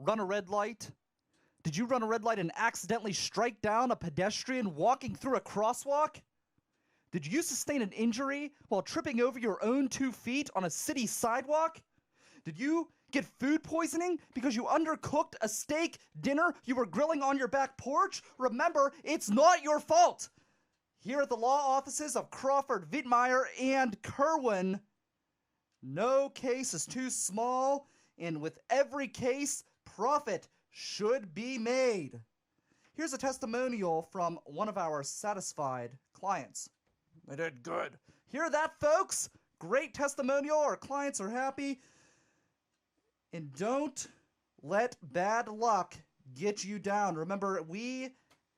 run a red light? Did you run a red light and accidentally strike down a pedestrian walking through a crosswalk? Did you sustain an injury while tripping over your own 2 feet on a city sidewalk? Did you get food poisoning because you undercooked a steak dinner you were grilling on your back porch? Remember, it's not your fault. Here at the law offices of Crawford, Wittmeyer, and Kerwin, no case is too small, and with every case, profit should be made. Here's a testimonial from one of our satisfied clients. They did good. Hear that, folks? Great testimonial. Our clients are happy. And don't let bad luck get you down. Remember, we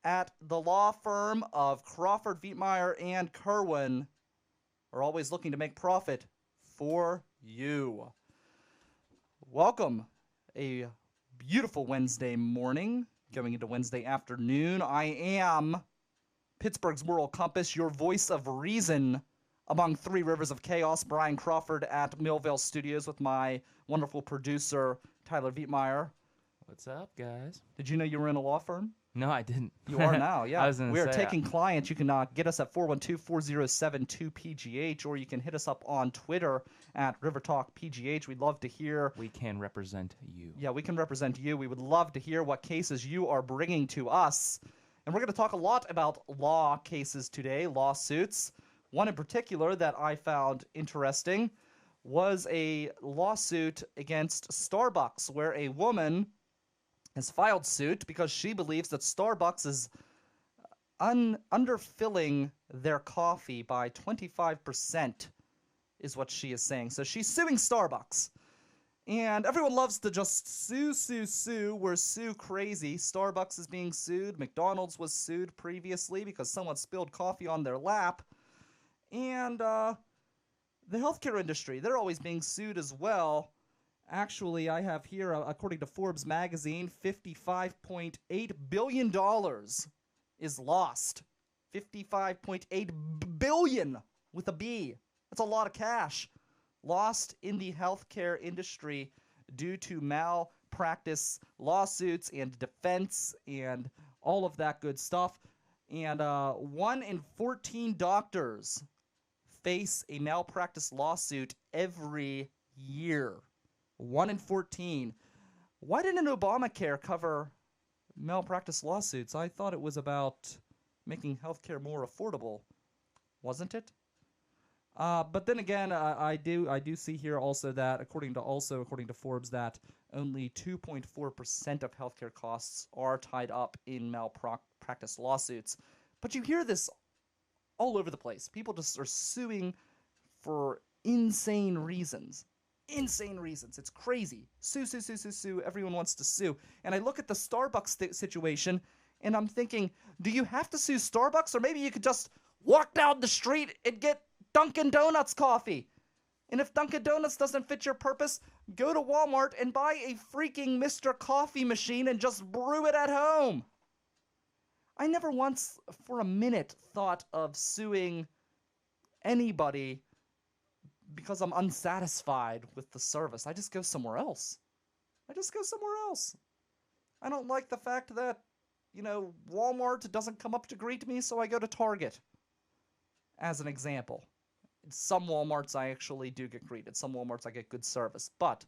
at the law firm of Crawford, Wittmeyer, and Kerwin are always looking to make profit for you. Welcome. A beautiful Wednesday morning, going into Wednesday afternoon. I am Pittsburgh's moral compass, your voice of reason among 3 rivers of chaos. Brian Crawford at Millvale Studios with my wonderful producer, Tyler Wittmeyer. What's up, guys? Did you know you were in a law firm? No, I didn't. You are now, yeah. We are taking that. clients. You can get us at 412-407-2PGH, or you can hit us up on Twitter at RiverTalk PGH. We'd love to hear. We can represent you. Yeah, we can represent you. We would love to hear what cases you are bringing to us. And we're going to talk a lot about law cases today, lawsuits. One in particular that I found interesting was a lawsuit against Starbucks, where a woman has filed suit because she believes that Starbucks is underfilling their coffee by 25%, is what she is saying. So she's suing Starbucks. And everyone loves to just sue. We're sue crazy. Starbucks is being sued. McDonald's was sued previously because someone spilled coffee on their lap. And the healthcare industry, they're always being sued as well. Actually, I have here, according to Forbes magazine, $55.8 billion is lost. $55.8 billion with a B. That's a lot of cash lost in the healthcare industry due to malpractice lawsuits and defense and all of that good stuff. And 1 in 14 doctors face a malpractice lawsuit every year. 1 in 14. Why didn't Obamacare cover malpractice lawsuits? I thought it was about making healthcare more affordable, wasn't it? But then again, I do see here also that according to Forbes, that only 2.4% of healthcare costs are tied up in malpractice lawsuits. But you hear this all over the place. People just are suing for insane reasons. Insane reasons. It's crazy. Sue. Everyone wants to sue. And I look at the Starbucks situation, and I'm thinking, do you have to sue Starbucks? Or maybe you could just walk down the street and get Dunkin' Donuts coffee. And if Dunkin' Donuts doesn't fit your purpose, go to Walmart and buy a freaking Mr. Coffee machine and just brew it at home. I never once for a minute thought of suing anybody because I'm unsatisfied with the service. I just go somewhere else. I don't like the fact that, Walmart doesn't come up to greet me, so I go to Target, as an example. In some Walmarts, I actually do get greeted. Some Walmarts, I get good service. But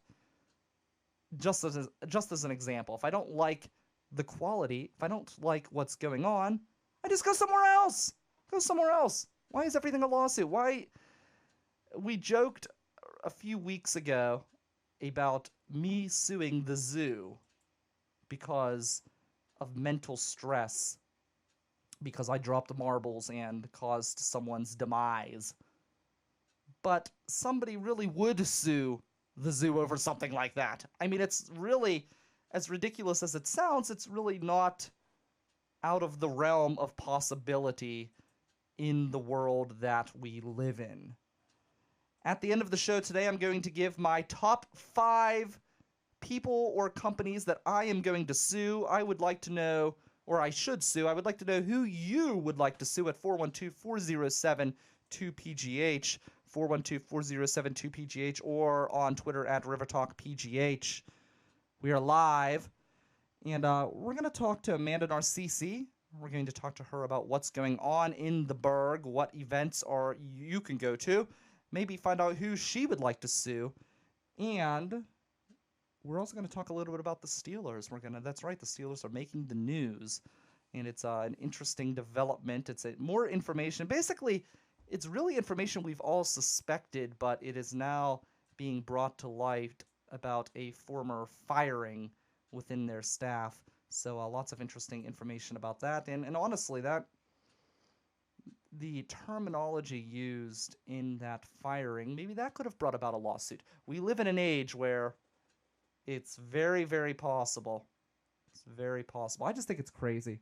just as an example, if I don't like the quality, if I don't like what's going on, I just go somewhere else. Why is everything a lawsuit? Why? We joked a few weeks ago about me suing the zoo because of mental stress, because I dropped marbles and caused someone's demise. But somebody really would sue the zoo over something like that. I mean, it's really, as ridiculous as it sounds, it's really not out of the realm of possibility in the world that we live in. At the end of the show today, I'm going to give my top 5 people or companies that I am going to sue. I would like to know, or I should sue, I would like to know who you would like to sue at 412-407-2PGH, 412-407-2PGH, or on Twitter at RiverTalk PGH. We are live, and we're going to talk to Amanda Narcisi. We're going to talk to her about what's going on in the Berg, what events are you can go to, maybe find out who she would like to sue, and we're also going to talk a little bit about the Steelers. That's right, the Steelers are making the news, and it's an interesting development. It's more information. Basically, it's really information we've all suspected, but it is now being brought to light about a former firing within their staff. So lots of interesting information about that. And honestly, the terminology used in that firing, maybe that could have brought about a lawsuit. We live in an age where it's very, very possible. It's very possible. I just think it's crazy.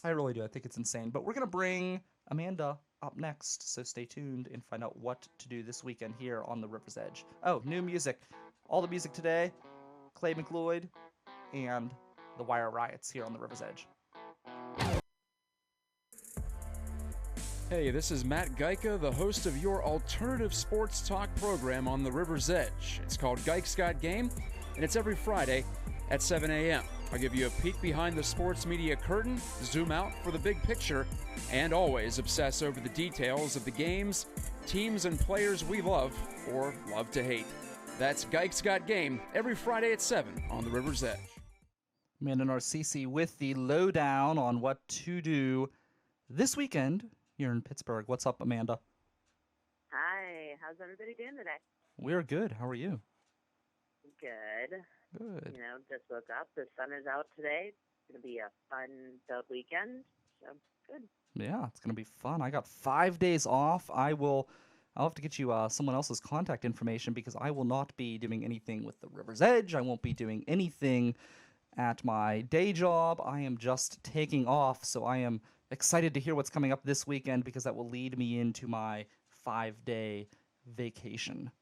I really do. I think it's insane. But we're going to bring Amanda up next, so stay tuned and find out what to do this weekend here on the River's Edge. Oh, new music. All the music today, Clay McLeod and the Wire Riots here on the River's Edge. Hey, this is Matt Geica, the host of your alternative sports talk program on the River's Edge. It's called Geik's Got Game, and it's every Friday at 7 a.m. I'll give you a peek behind the sports media curtain, zoom out for the big picture, and always obsess over the details of the games, teams, and players we love or love to hate. That's Geik's Got Game every Friday at 7 on the River's Edge. Amanda Narcisi with the lowdown on what to do this weekend here in Pittsburgh. What's up, Amanda? Hi, how's everybody doing today? We're good. How are you? Good. Good. You know, just woke up. The sun is out today. It's going to be a fun-filled weekend. So, good. Yeah, it's going to be fun. I got 5 days off. I'll have to get you someone else's contact information because I will not be doing anything with the River's Edge. I won't be doing anything at my day job. I am just taking off, so I am excited to hear what's coming up this weekend because that will lead me into my 5-day vacation.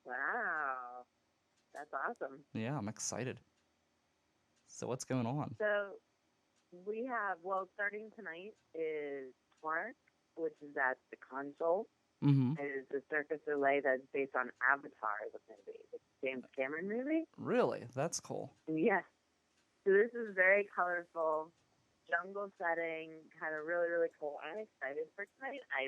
Wow. That's awesome. Yeah, I'm excited. So what's going on? So, we have, starting tonight is Twark, which is at the console. Mm-hmm. It is the Circus Soleil that's based on Avatar, the movie, the James Cameron movie. Really? That's cool. Yes. So this is very colorful, jungle setting, kind of really, really cool. I'm excited for tonight. I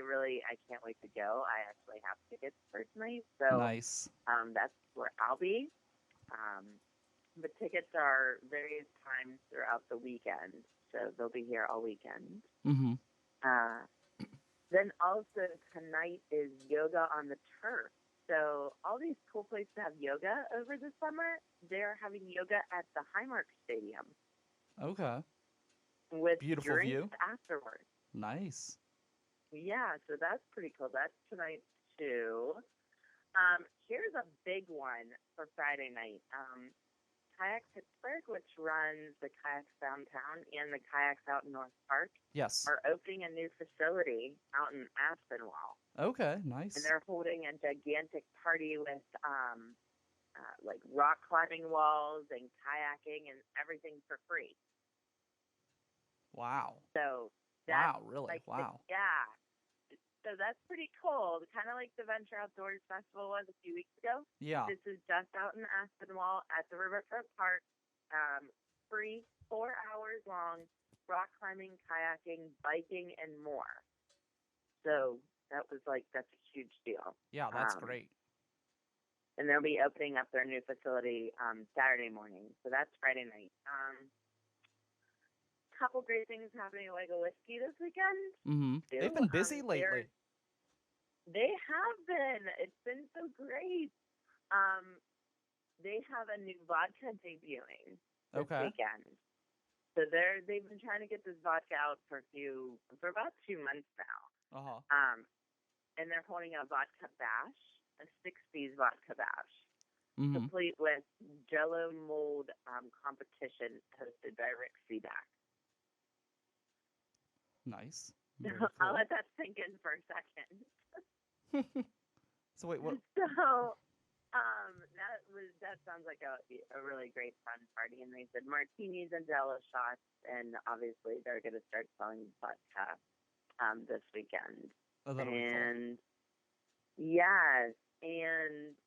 can't wait to go. I actually have tickets for tonight. So Nice. That's where I'll be. The tickets are various times throughout the weekend. So they'll be here all weekend. Mm-hmm. Then also tonight is yoga on the turf. So all these cool places have yoga over the summer. They're having yoga at the Highmark Stadium. Okay. With Beautiful drinks view. afterwards. Nice. Yeah, so that's pretty cool. That's tonight too. Here's a big one for Friday night. Kayak Pittsburgh, which runs the Kayaks Downtown and the Kayaks out in North Park, Yes. are opening a new facility out in Aspinwall. Okay, nice. And they're holding a gigantic party with like rock climbing walls and kayaking and everything for free. Wow. So Wow, really? like, Wow. Yeah. So that's pretty cool. Kind of like the Venture Outdoors Festival was a few weeks ago. Yeah. This is just out in Aspinwall at the Riverfront Park. Free, 4 hours long, rock climbing, kayaking, biking, and more. So that's a huge deal. Yeah, that's great. And they'll be opening up their new facility Saturday morning. So that's Friday night. Couple great things happening at Lego Whiskey this weekend. Mm-hmm. They've been busy lately. They have been. It's been so great. They have a new vodka debuting this weekend. So they've been trying to get this vodka out for about 2 months now. Uh-huh. And they're holding a vodka bash, a 6-piece vodka bash, Mm-hmm. complete with Jell-O mold competition hosted by Rick Seaback. Nice. Very I'll cool. let that sink in for a second. So wait, what? So that sounds like a really great fun party. And they said martinis and Jello shots, and obviously they're going to start selling vodka this weekend. Oh, that'll be cool. And yes, and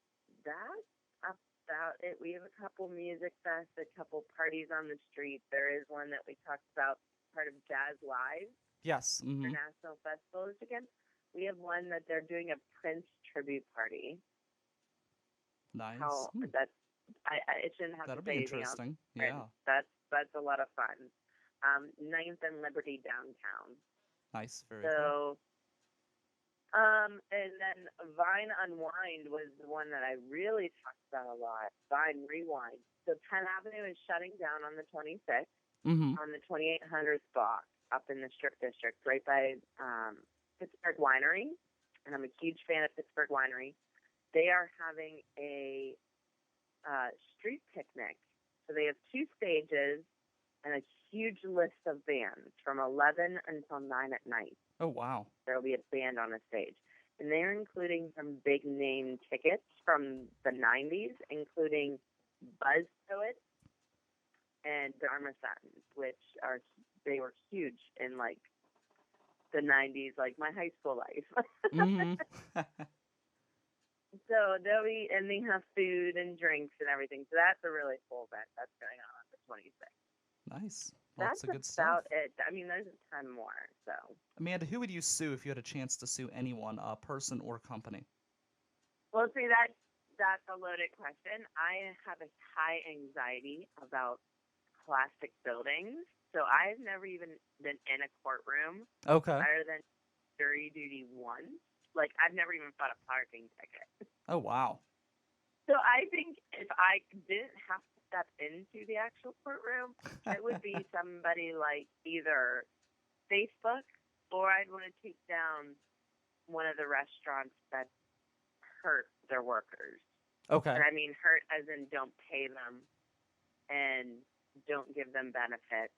that's about it. We have a couple music fests, a couple parties on the street. There is one that we talked about, part of Jazz Live Yes. International Festival this weekend. We have one that they're doing a Prince tribute party. Nice. How that's it shouldn't have That'll to be say anything else. interesting. Prince. Yeah. That's a lot of fun. 9th and Liberty downtown. Nice. Very cool. So, and then Vine Unwind was the one that I really talked about a lot. Vine Rewind. So Penn Avenue is shutting down on the 26th on the 2800 block up in the Strip District, right by Pittsburgh Winery. And I'm a huge fan of Pittsburgh Winery. They are having a street picnic. So they have 2 stages and a huge list of bands from 11 until 9 at night. Oh, wow. There will be a band on a stage. And they're including some big name tickets from the 90s, including Buzz Poet and Dharma Sons, which they were huge in like the 90s, like my high school life. So they'll be, and they have food and drinks and everything. So that's a really cool event that's going on the 26th. Nice. Lots That's of good about stuff. it. I mean, there's a ton more. So Amanda, who would you sue if you had a chance to sue anyone, person or company? well, see, that's a loaded question. I have a high anxiety about classic buildings, so I've never even been in a courtroom Okay. other than jury duty once. Like, I've never even bought a parking ticket. Oh, wow. So I think if I didn't have to step into the actual courtroom, it would be somebody like either Facebook, or I'd want to take down one of the restaurants that hurt their workers. Okay. And I mean hurt as in don't pay them and don't give them benefits.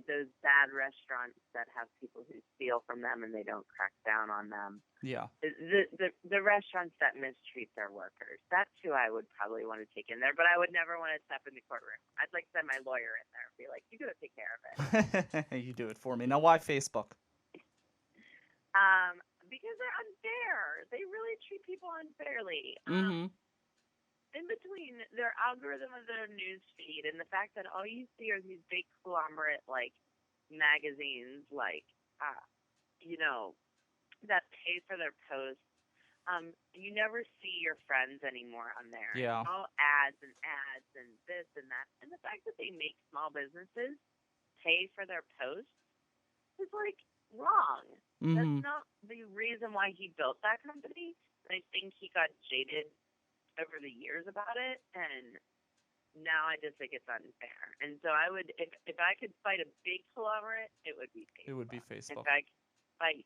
Those bad restaurants that have people who steal from them and they don't crack down on them. Yeah. The restaurants that mistreat their workers. That's who I would probably want to take in there. But I would never want to step in the courtroom. I'd like to send my lawyer in there and be like, you got to take care of it. You do it for me. Now, why Facebook? Because they're unfair. They really treat people unfairly. In between their algorithm of their news feed and the fact that all you see are these big conglomerate like magazines like that pay for their posts, you never see your friends anymore on there. Yeah. It's all ads and this and that. And the fact that they make small businesses pay for their posts is like wrong. That's not the reason why he built that company. And I think he got jaded over the years about it, and now I just think it's unfair. And so I would, if I could fight a big conglomerate, it would be Facebook. It would be Facebook. If I could fight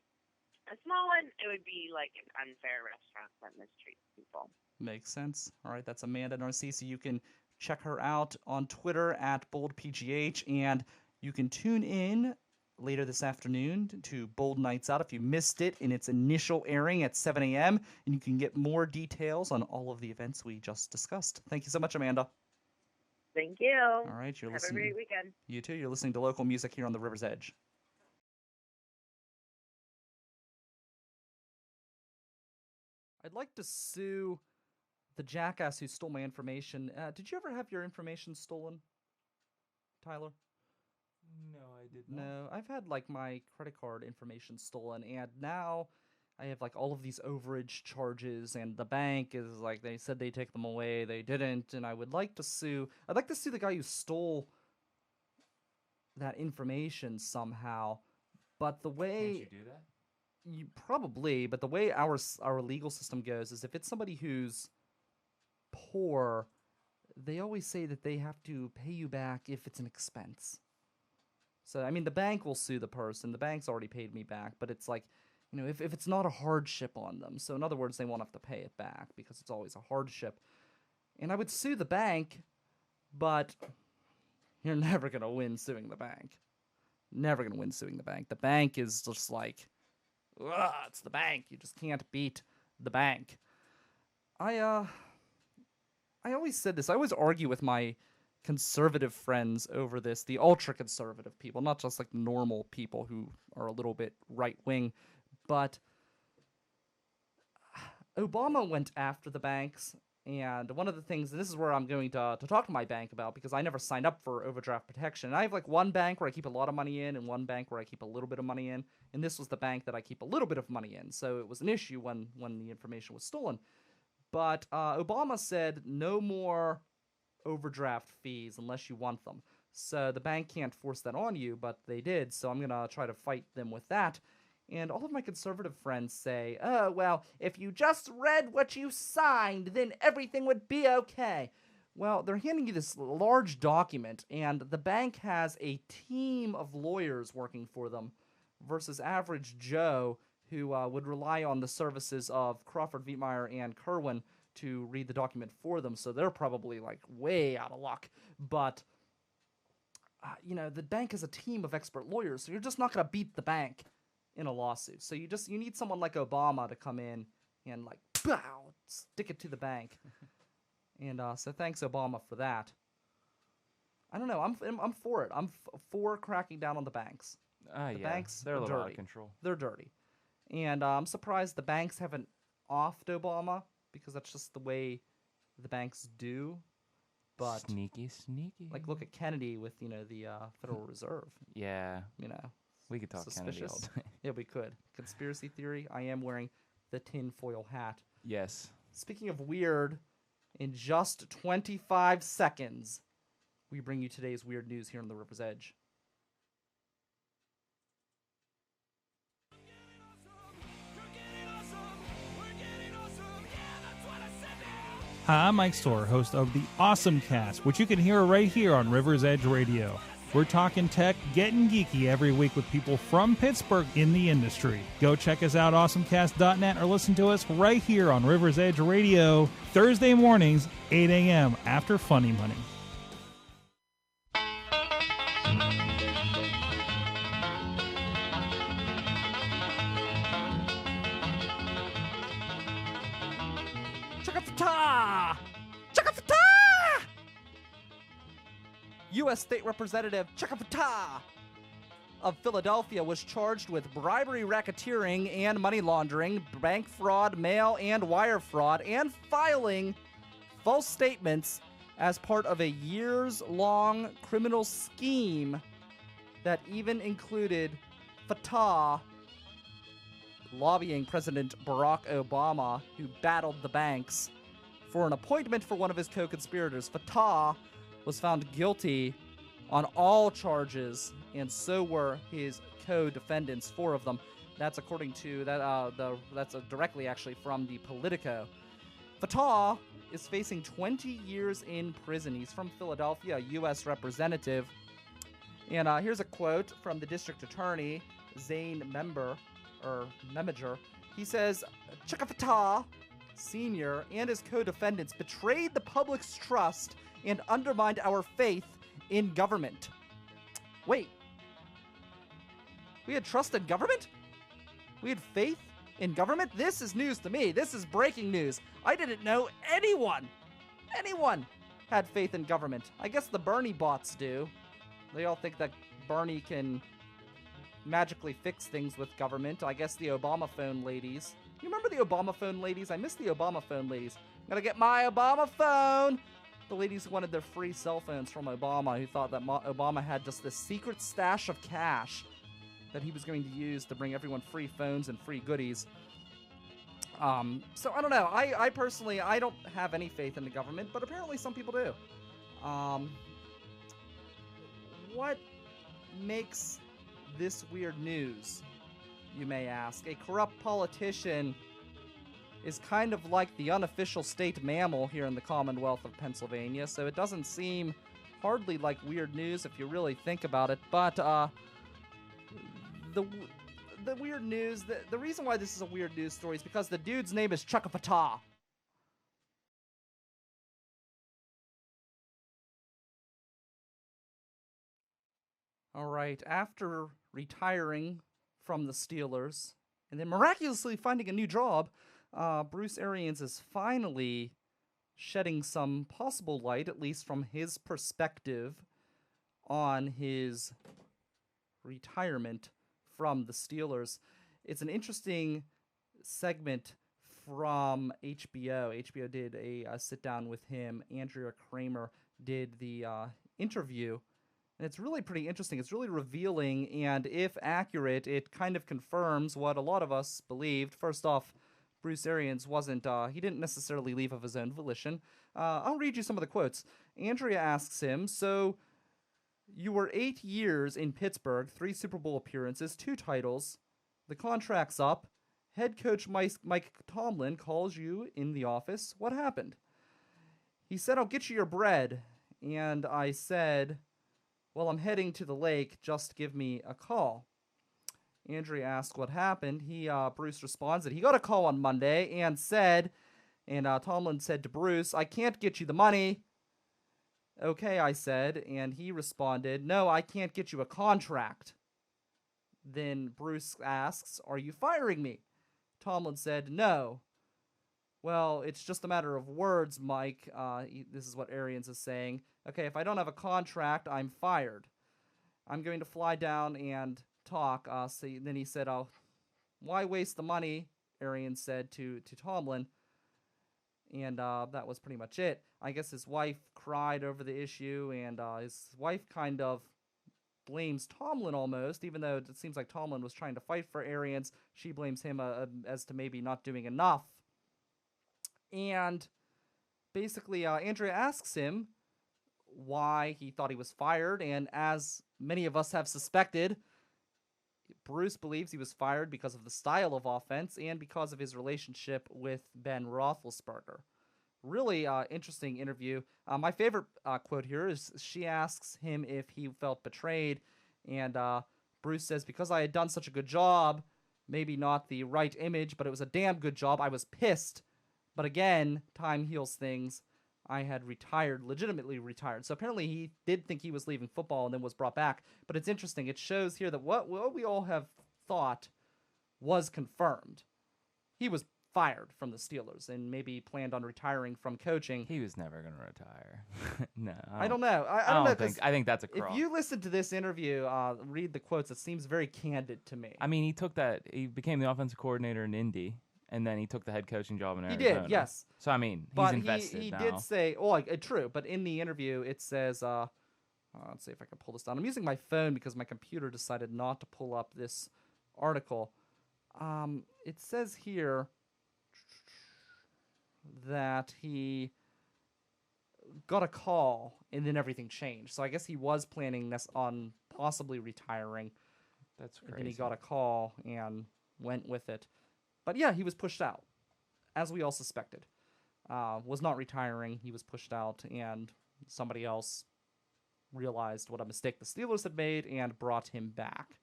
a small one, it would be like an unfair restaurant that mistreats people. Makes sense. All right, that's Amanda Narcisi. You can check her out on Twitter at BoldPGH, and you can tune in later this afternoon to Bold Nights Out if you missed it in its initial airing at 7 a.m., and you can get more details on all of the events we just discussed. Thank you so much, Amanda. Thank you. All right, you're Have listening. a great weekend. You too. You're listening to local music here on the River's Edge. I'd like to sue the jackass who stole my information. Did you ever have your information stolen, Tyler? No, I did not. No, I've had like my credit card information stolen, and now I have like all of these overage charges, and the bank is like, they said they take them away, they didn't, and I'd like to sue the guy who stole that information somehow, but the way... Can't you do that? You probably, but the way our legal system goes is if it's somebody who's poor, they always say that they have to pay you back if it's an expense. So, I mean, the bank will sue the person. The bank's already paid me back, but it's like, you know, if it's not a hardship on them. So, in other words, they won't have to pay it back because it's always a hardship. And I would sue the bank, but you're never going to win suing the bank. Never going to win suing the bank. The bank is just like, ugh, it's the bank. You just can't beat the bank. I always said this. I always argue with my conservative friends over this, the ultra-conservative people, not just like normal people who are a little bit right-wing, but Obama went after the banks, And one of the things, and this is where I'm going to talk to my bank about, because I never signed up for overdraft protection. And I have like one bank where I keep a lot of money in and one bank where I keep a little bit of money in. And this was the bank that I keep a little bit of money in. So it was an issue when the information was stolen. But Obama said no more overdraft fees unless you want them. So the bank can't force that on you, but they did. So I'm going to try to fight them with that. And all of my conservative friends say, oh, well, if you just read what you signed, then everything would be okay. Well, they're handing you this large document, and the bank has a team of lawyers working for them versus average Joe, who would rely on the services of Crawford, Vietmeyer, and Kerwin to read the document for them. So they're probably like way out of luck. But, the bank is a team of expert lawyers, so you're just not going to beat the bank in a lawsuit. So you need someone like Obama to come in and like, pow, stick it to the bank. And so thanks Obama for that. I don't know. I'm for it. I'm for cracking down on the banks. The banks, they're a little dirty. out of control. They're dirty. And I'm surprised the banks haven't offed Obama, because that's just the way the banks do. But sneaky. Like, look at Kennedy with, the Federal Reserve. Yeah. We could talk Suspicious. Kennedy all day. Yeah, we could. Conspiracy theory, I am wearing the tinfoil hat. Yes. Speaking of weird, in just 25 seconds, we bring you today's weird news here on the River's Edge. Hi, I'm Mike Storer, host of the Awesome Cast, which you can hear right here on River's Edge Radio. We're talking tech, getting geeky every week with people from Pittsburgh in the industry. Go check us out, awesomecast.net, or listen to us right here on River's Edge Radio, Thursday mornings, 8 a.m. after Funny Money. U.S. State Representative Chakafata of Philadelphia was charged with bribery, racketeering, and money laundering, bank fraud, mail and wire fraud, and filing false statements as part of a years-long criminal scheme that even included Fatah lobbying President Barack Obama, who battled the banks for an appointment for one of his co-conspirators. Fatah was found guilty on all charges, and so were his co-defendants, 4 of them. That's according to that. That's directly actually from the Politico. Fatah is facing 20 years in prison. He's from Philadelphia, a U.S. representative. And here's a quote from the district attorney, Zane Memager. He says, Chakafata Sr. and his co-defendants betrayed the public's trust and undermined our faith in government. Wait. We had trust in government? We had faith in government? This is news to me. This is breaking news. I didn't know anyone had faith in government. I guess the Bernie bots do. They all think that Bernie can magically fix things with government. I guess the Obama phone ladies. You remember the Obama phone ladies? I miss the Obama phone ladies. Gotta get my Obama phone. The ladies who wanted their free cell phones from Obama, who thought that Obama had just this secret stash of cash that he was going to use to bring everyone free phones and free goodies. So I don't know. I personally, I don't have any faith in the government, but apparently some people do. What makes this weird news, you may ask? A corrupt politician is kind of like the unofficial state mammal here in the Commonwealth of Pennsylvania, so it doesn't seem hardly like weird news if you really think about it. But the weird news, the reason why this is a weird news story is because the dude's name is Chakafata. All right, after retiring from the Steelers and then miraculously finding a new job, Bruce Arians is finally shedding some possible light, at least from his perspective, on his retirement from the Steelers. It's an interesting segment from HBO. HBO did a sit-down with him. Andrea Kramer did the interview. And it's really pretty interesting. It's really revealing, and if accurate, it kind of confirms what a lot of us believed. First off, Bruce Arians he didn't necessarily leave of his own volition. I'll read you some of the quotes. Andrea asks him, so you were 8 years in Pittsburgh, 3 Super Bowl appearances, 2 titles. The contract's up. Head coach Mike Tomlin calls you in the office. What happened? He said, I'll get you your bread. And I said, well, I'm heading to the lake. Just give me a call. Andrea asked what happened. Bruce responds that he got a call on Monday and Tomlin said to Bruce, I can't get you the money. Okay, I said, and he responded, no, I can't get you a contract. Then Bruce asks, are you firing me? Tomlin said, no. Well, it's just a matter of words, Mike. This is what Arians is saying. Okay, if I don't have a contract, I'm fired. I'm going to fly down and talk. Then he said, why waste the money? Arians said to Tomlin. And that was pretty much it. I guess his wife cried over the issue, and his wife kind of blames Tomlin almost, even though it seems like Tomlin was trying to fight for Arians. She blames him as to maybe not doing enough. And basically, Andrea asks him why he thought he was fired, and as many of us have suspected, Bruce believes he was fired because of the style of offense and because of his relationship with Ben Roethlisberger. Really interesting interview. My favorite quote here is she asks him if he felt betrayed, and Bruce says, because I had done such a good job, maybe not the right image, but it was a damn good job, I was pissed. But again, time heals things. I had legitimately retired. So apparently he did think he was leaving football and then was brought back. But it's interesting. It shows here that what we all have thought was confirmed. He was fired from the Steelers and maybe planned on retiring from coaching. He was never going to retire. No. I don't know. I don't know. I think that's a crock. If you listen to this interview, read the quotes, it seems very candid to me. I mean, he became the offensive coordinator in Indy. And then he took the head coaching job in Arizona. He did, yes. So, I mean, but he's invested he now. did say, true, but in the interview it says, let's see if I can pull this down. I'm using my phone because my computer decided not to pull up this article. It says here that he got a call and then everything changed. So I guess he was planning on possibly retiring. That's crazy. And then he got a call and went with it. But yeah, he was pushed out, as we all suspected. Was not retiring. He was pushed out, and somebody else realized what a mistake the Steelers had made and brought him back.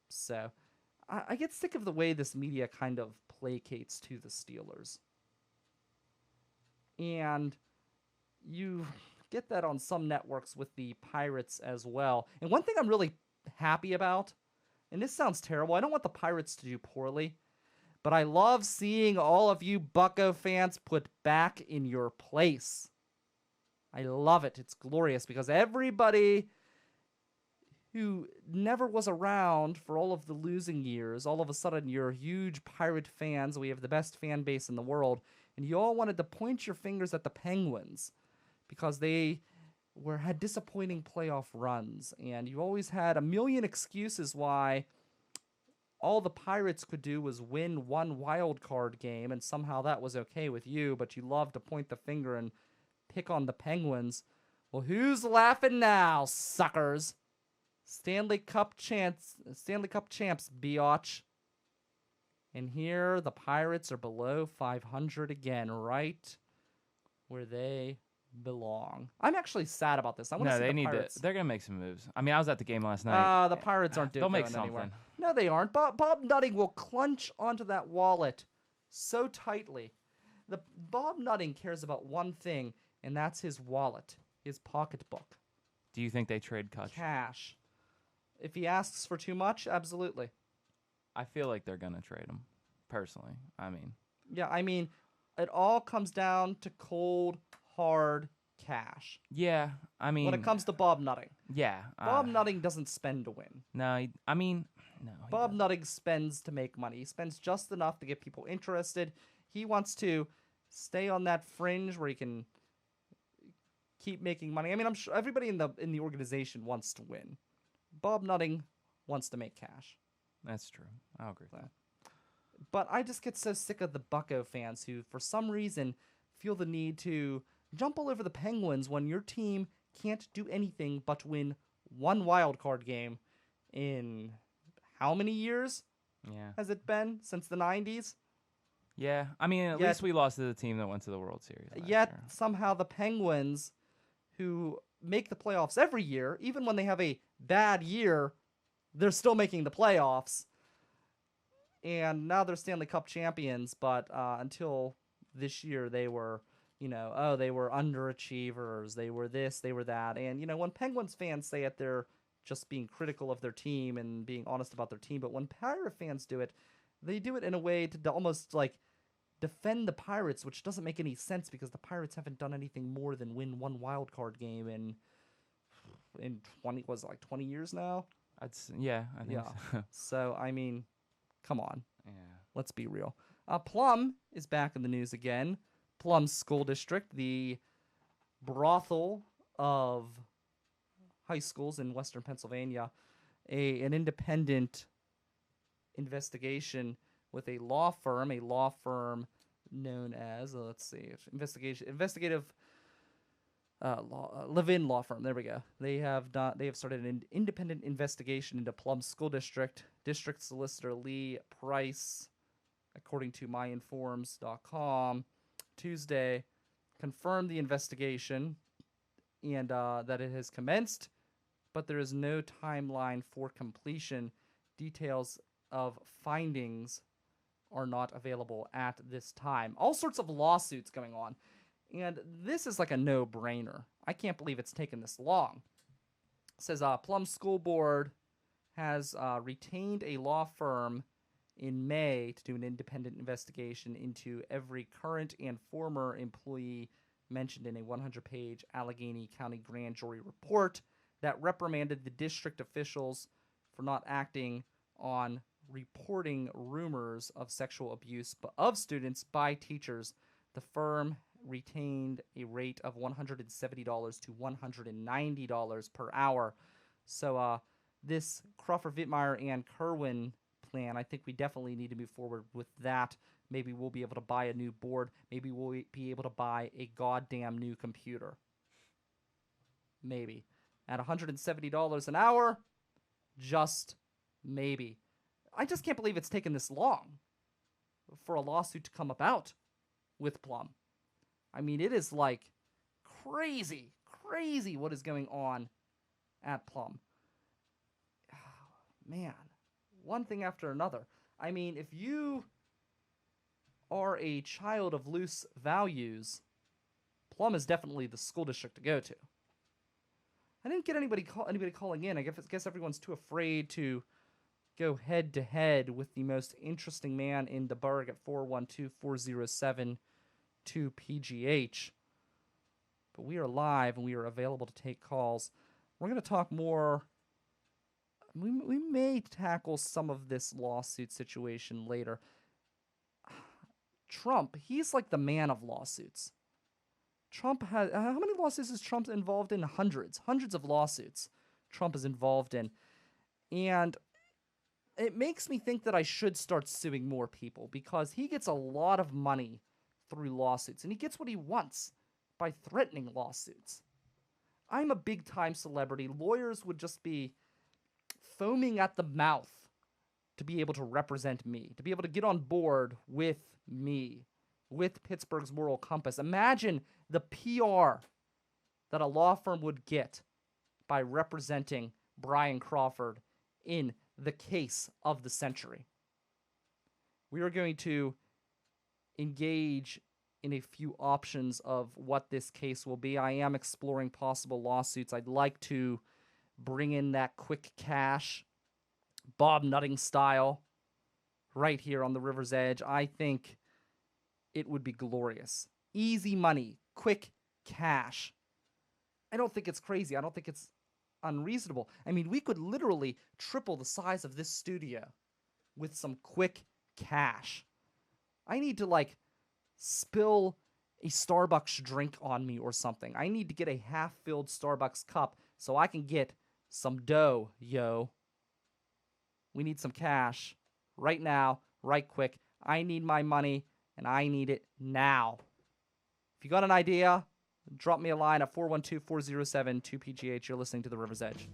So I get sick of the way this media kind of placates to the Steelers. And you get that on some networks with the Pirates as well. And one thing I'm really happy about, and this sounds terrible, I don't want the Pirates to do poorly, but I love seeing all of you Bucco fans put back in your place. I love it. It's glorious because everybody who never was around for all of the losing years, all of a sudden you're huge Pirate fans. We have the best fan base in the world. And you all wanted to point your fingers at the Penguins because they had disappointing playoff runs. And you always had a million excuses why all the Pirates could do was win one wild card game, and somehow that was okay with you, but you love to point the finger and pick on the Penguins. Well, who's laughing now, suckers? Stanley Cup champs, biatch. And here the Pirates are below 500 again, right where they belong. I'm actually sad about this. I want to see the Pirates. They're gonna make some moves. I mean, I was at the game last night. The Pirates aren't doing. They'll make something. something. No, they aren't. Bob Nutting will clench onto that wallet so tightly. Bob Nutting cares about one thing, and that's his wallet, his pocketbook. Do you think they trade Kutch? Cash. If he asks for too much, absolutely. I feel like they're gonna trade him. Personally, I mean. Yeah, I mean, it all comes down to cold, hard cash. Yeah, I mean. When it comes to Bob Nutting. Yeah. Bob Nutting doesn't spend to win. No, I mean, No. he Bob doesn't. Nutting spends to make money. He spends just enough to get people interested. He wants to stay on that fringe where he can keep making money. I mean, I'm sure everybody in the organization wants to win. Bob Nutting wants to make cash. That's true. I'll agree with that. But I just get so sick of the Bucco fans who, for some reason, feel the need to jump all over the Penguins when your team can't do anything but win one wild card game in how many years Yeah. has it been since the 90s? Yeah. I mean, at Yet- least we lost to the team that went to the World Series. last Yet year. somehow the Penguins, who make the playoffs every year, even when they have a bad year, they're still making the playoffs. And now they're Stanley Cup champions, but until this year they were, they were underachievers. They were this, they were that. And, when Penguins fans say it, they're just being critical of their team and being honest about their team. But when Pirate fans do it, they do it in a way to almost like defend the Pirates, which doesn't make any sense because the Pirates haven't done anything more than win one wild card game in 20 years now? Yeah, I think Yeah. so. So, I mean, come on. Yeah. Let's be real. Plum is back in the news again. Plum School District, the brothel of high schools in Western Pennsylvania, an independent investigation with a law firm known as investigative Levin law firm. There we go. They have started an independent investigation into Plum School District. District Solicitor Lee Price, according to myinforms.com, Tuesday confirmed the investigation and that it has commenced, but there is no timeline for completion. Details of findings are not available at this time. All sorts of lawsuits going on. And this is like a no-brainer. I can't believe it's taken this long. It says Plum School Board has retained a law firm in May to do an independent investigation into every current and former employee mentioned in a 100-page Allegheny County grand jury report that reprimanded the district officials for not acting on reporting rumors of sexual abuse of students by teachers. The firm retained a rate of $170 to $190 per hour. So this Crawford, Wittmeyer, and Kerwin plan, I think we definitely need to move forward with that. Maybe we'll be able to buy a new board. Maybe we'll be able to buy a goddamn new computer. Maybe. At $170 an hour, just maybe. I just can't believe it's taken this long for a lawsuit to come about with Plum. I mean, it is like crazy what is going on at Plum. Man, one thing after another. I mean, if you are a child of loose values, Plum is definitely the school district to go to. I didn't get anybody calling in. I guess everyone's too afraid to go head to head with the most interesting man in the burg at 412-407-2PGH. But we are live and we are available to take calls. We're going to talk more. We may tackle some of this lawsuit situation later. Trump, he's like the man of lawsuits. Trump has, how many lawsuits is Trump involved in? Hundreds of lawsuits Trump is involved in. And it makes me think that I should start suing more people because he gets a lot of money through lawsuits and he gets what he wants by threatening lawsuits. I'm a big time celebrity. Lawyers would just be foaming at the mouth to be able to represent me, to be able to get on board with me, with Pittsburgh's moral compass. Imagine the PR that a law firm would get by representing Brian Crawford in the case of the century. We are going to engage in a few options of what this case will be. I am exploring possible lawsuits. I'd like to bring in that quick cash, Bob Nutting style, right here on the river's edge. I think it would be glorious. Easy money, quick cash. I don't think it's crazy. I don't think it's unreasonable. I mean, we could literally triple the size of this studio with some quick cash. I need to, like, spill a Starbucks drink on me or something. I need to get a half-filled Starbucks cup so I can get some dough, yo. We need some cash right now, right quick. I need my money, and I need it now. If you got an idea, drop me a line at 412-407-2PGH. You're listening to The River's Edge.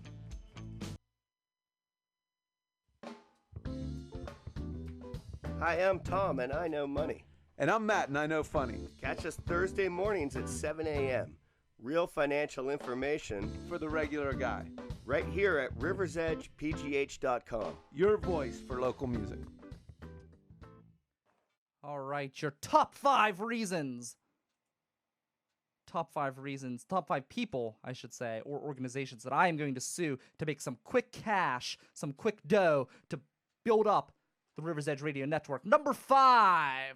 Hi, I'm Tom, and I know money. And I'm Matt, and I know funny. Catch us Thursday mornings at 7 a.m. Real financial information For the regular guy. right here at riversedgepgh.com. Your voice for local music. All right, your top 5 reasons. Top 5 people, I should say, or organizations that I am going to sue to make some quick cash, some quick dough to build up the River's Edge Radio Network. Number 5,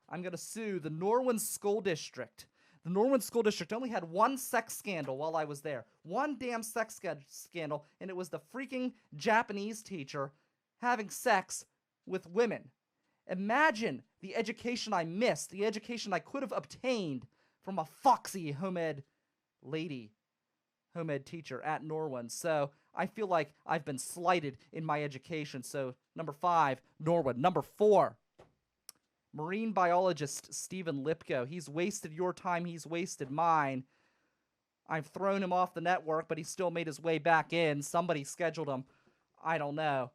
I'm going to sue the Norwin School District. The Norwin School District only had one sex scandal while I was there. One damn sex scandal, and it was the freaking Japanese teacher having sex with women. Imagine the education I missed, the education I could have obtained from a foxy home ed teacher at Norwin. So I feel like I've been slighted in my education. So number 5, Norwin. Number 4, marine biologist Stephen Lipko. He's wasted your time. He's wasted mine. I've thrown him off the network, but he still made his way back in. Somebody scheduled him. I don't know.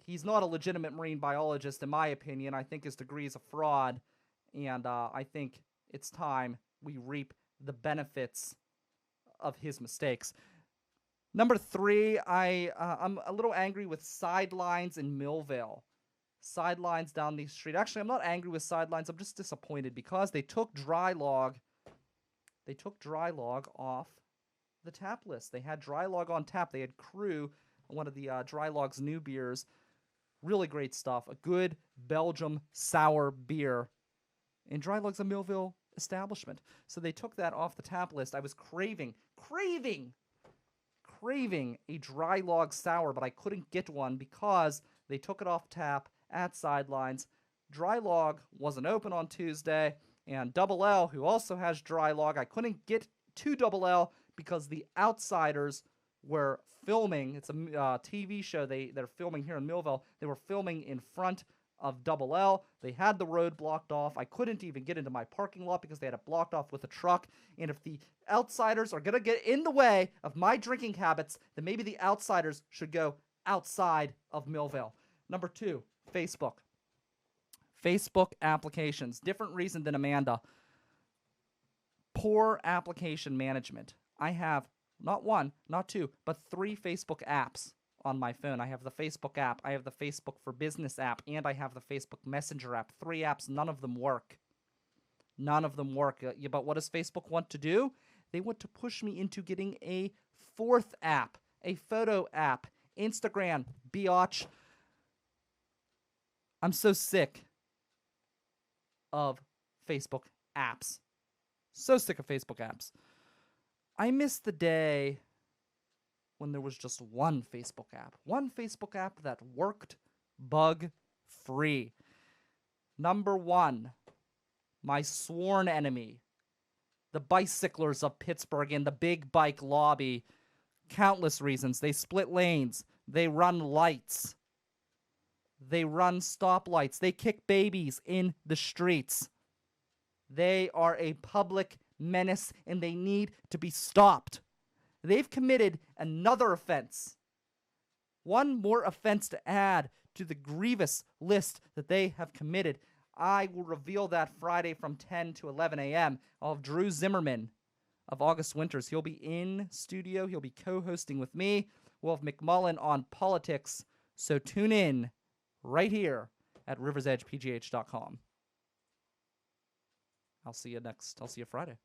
He's not a legitimate marine biologist, in my opinion. I think his degree is a fraud, and I think it's time we reap the benefits of his mistakes. Number 3, I'm a little angry with Sidelines in Millvale. Sidelines down the street. Actually, I'm not angry with Sidelines. I'm just disappointed because they took Dry Log. They took Dry Log off the tap list. They had Dry Log on tap. They had Crew, one of the Dry Log's new beers. Really great stuff. A good Belgium sour beer. And Dry Log's a Millville establishment. So they took that off the tap list. I was craving a Dry Log sour, but I couldn't get one because they took it off tap at Sidelines. Dry Log wasn't open on Tuesday, and Double L, who also has Dry Log, I couldn't get to Double L because the Outsiders were filming. It's a TV show they're filming here in Millville. They were filming in front of Double L. They had the road blocked off. I couldn't even get into my parking lot because they had it blocked off with a truck. And if the Outsiders are going to get in the way of my drinking habits, then maybe the Outsiders should go outside of Millville. Number 2, Facebook. Facebook applications. Different reason than Amanda. Poor application management. I have not 1, not 2, but 3 Facebook apps on my phone. I have the Facebook app, I have the Facebook for Business app, and I have the Facebook Messenger app. 3 apps, none of them work. None of them work. But what does Facebook want to do? They want to push me into getting a 4th app, a photo app, Instagram, biatch. I'm so sick of Facebook apps. So sick of Facebook apps. I miss the day when there was just one Facebook app. One Facebook app that worked bug-free. Number 1, my sworn enemy, the bicyclers of Pittsburgh and the big bike lobby. Countless reasons. They split lanes. They run lights. They run stoplights. They kick babies in the streets. They are a public menace, and they need to be stopped. They've committed another offense. One more offense to add to the grievous list that they have committed. I will reveal that Friday from 10 to 11 a.m. I'll have Drew Zimmerman of August Winters. He'll be in studio. He'll be co-hosting with me. We'll have McMullen on politics. So tune in right here at riversedgepgh.com. I'll see you Friday.